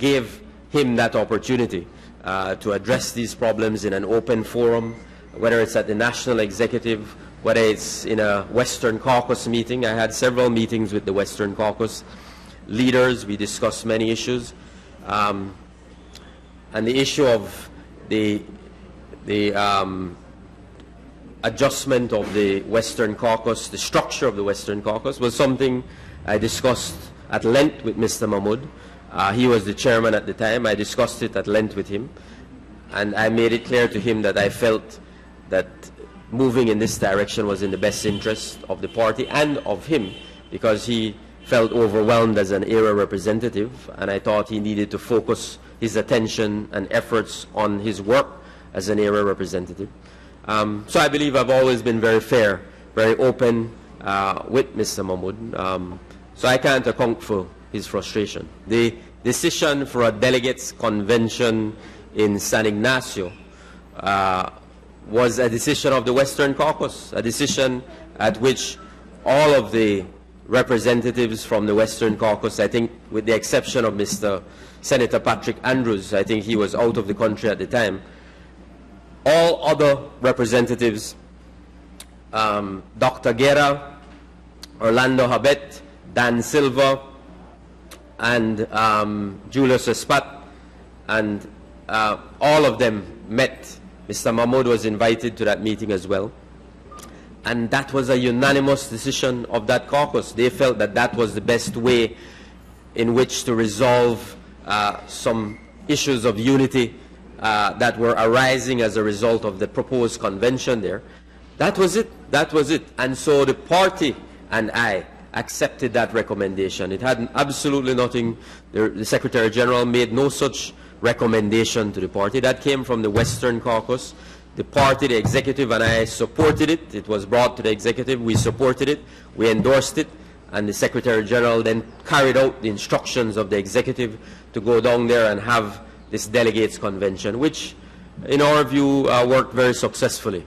gave him that opportunity to address these problems in an open forum, whether it's at the National Executive, whether it's in a Western Caucus meeting. I had several meetings with the Western Caucus leaders. We discussed many issues. And the issue of the adjustment of the Western Caucus, the structure of the Western Caucus, was something I discussed at length with Mr. Mahmoud. He was the chairman at the time. I discussed it at length with him, and I made it clear to him that I felt that moving in this direction was in the best interest of the party and of him, because he felt overwhelmed as an area representative, and I thought he needed to focus his attention and efforts on his work as an area representative. So I believe I've always been very fair, very open with Mr. Mahmoud. So I can't account for his frustration. The decision for a delegates convention in San Ignacio was a decision of the Western Caucus, a decision at which all of the representatives from the Western Caucus, I think with the exception of Mr. Senator Patrick Andrews, I think he was out of the country at the time, all other representatives, Dr. Guerra, Orlando Habet, Dan Silva, and Julius Espat, and all of them met. Mr. Mahmoud was invited to that meeting as well. And that was a unanimous decision of that caucus. They felt that that was the best way in which to resolve some issues of unity that were arising as a result of the proposed convention there. That was it. That was it. And so the party and I accepted that recommendation. It had absolutely nothing. The Secretary General made no such recommendation to the party. That came from the Western Caucus. The party, the executive, and I supported it. It was brought to the executive. We supported it. We endorsed it. And the Secretary General then carried out the instructions of the executive to go down there and have this delegates convention, which in our view worked very successfully.